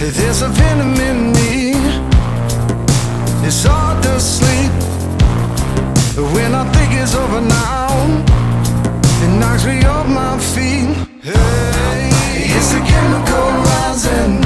There's a venom in me, it's hard to sleep. When I think it's over now, it knocks me off my feet. Hey, it's the chemical rising.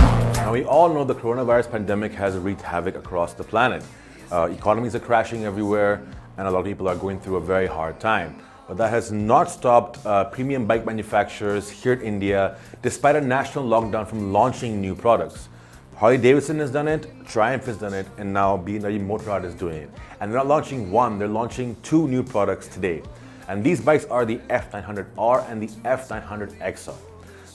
Now we all know the coronavirus pandemic has wreaked havoc across the planet. Economies are crashing everywhere and a lot of people are going through a very hard time. But that has not stopped premium bike manufacturers here in India, despite a national lockdown, from launching new products. Harley-Davidson has done it, Triumph has done it, and now BMW Motorrad is doing it. And they're not launching one, they're launching two new products today. And these bikes are the F900R and the F900XR.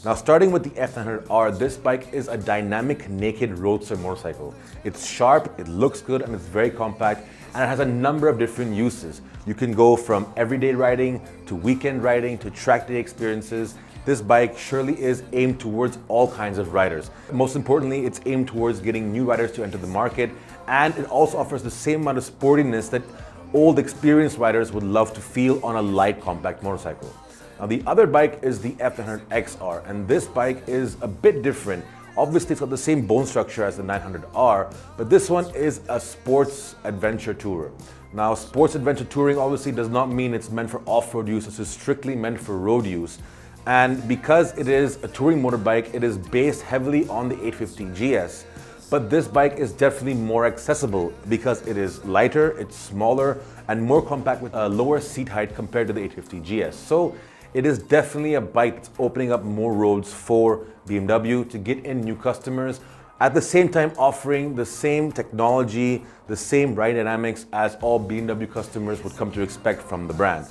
Now, starting with the F900R, this bike is a dynamic naked roadster motorcycle. It's sharp, it looks good, and it's very compact, and it has a number of different uses. You can go from everyday riding to weekend riding to track day experiences. This bike surely is aimed towards all kinds of riders. Most importantly, it's aimed towards getting new riders to enter the market, and it also offers the same amount of sportiness that old experienced riders would love to feel on a light compact motorcycle. Now, the other bike is the F900XR, and this bike is a bit different. Obviously, it's got the same bone structure as the 900R, but this one is a sports adventure tourer. Now, sports adventure touring obviously does not mean it's meant for off-road use. This is strictly meant for road use. And because it is a touring motorbike, it is based heavily on the 850 GS. But this bike is definitely more accessible because it is lighter, it's smaller, and more compact with a lower seat height compared to the 850 GS. So it is definitely a bike that's opening up more roads for BMW to get in new customers, at the same time offering the same technology, the same ride dynamics as all BMW customers would come to expect from the brand.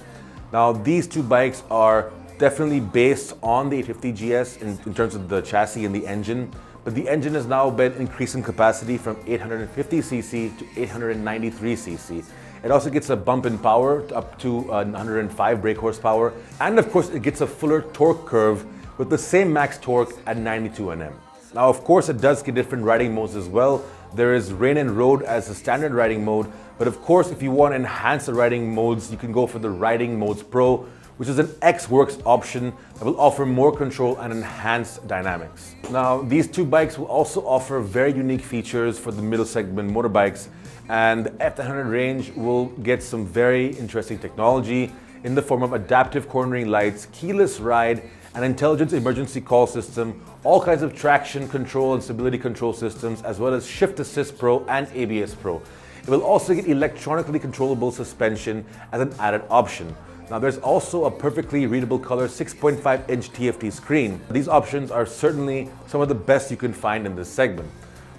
Now, these two bikes are definitely based on the 850 GS in terms of the chassis and the engine, but the engine has now been increased in capacity from 850cc to 893cc. It also gets a bump in power up to 105 brake horsepower, and of course it gets a fuller torque curve with the same max torque at 92 Nm. Now, of course, it does get different riding modes as well. There is rain and road as a standard riding mode, but of course, if you want to enhance the riding modes, you can go for the Riding Modes Pro, which is an X-Works option that will offer more control and enhanced dynamics. Now, these two bikes will also offer very unique features for the middle segment motorbikes, and the F900 range will get some very interesting technology in the form of adaptive cornering lights, keyless ride, an intelligent emergency call system, all kinds of traction control and stability control systems, as well as Shift Assist Pro and ABS Pro. It will also get electronically controllable suspension as an added option. Now, there's also a perfectly readable color 6.5-inch TFT screen. These options are certainly some of the best you can find in this segment.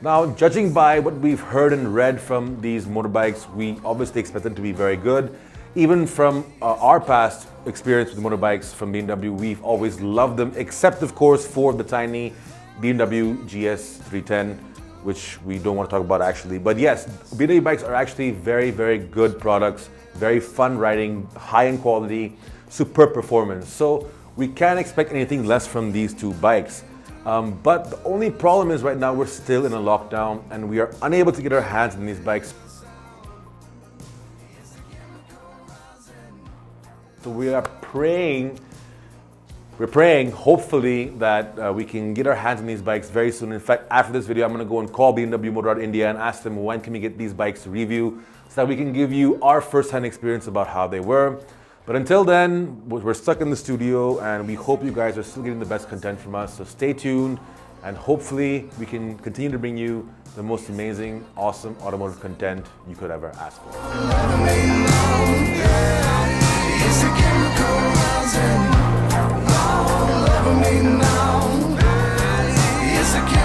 Now, judging by what we've heard and read from these motorbikes, we obviously expect them to be very good. Even from our past experience with motorbikes from BMW, we've always loved them, except of course for the tiny BMW GS 310, which we don't want to talk about actually. But yes, BMW bikes are actually very, very good products, very fun riding, high in quality, superb performance. So we can't expect anything less from these two bikes. But the only problem is right now we're still in a lockdown and we are unable to get our hands on these bikes. So we are praying, hopefully, that we can get our hands on these bikes very soon. In fact, after this video, I'm going to go and call BMW Motorrad India and ask them when can we get these bikes to review so that we can give you our first-hand experience about how they were. But until then, we're stuck in the studio and we hope you guys are still getting the best content from us. So stay tuned and hopefully we can continue to bring you the most amazing, awesome automotive content you could ever ask for. It's a chemical rising. Oh, love me now. It's a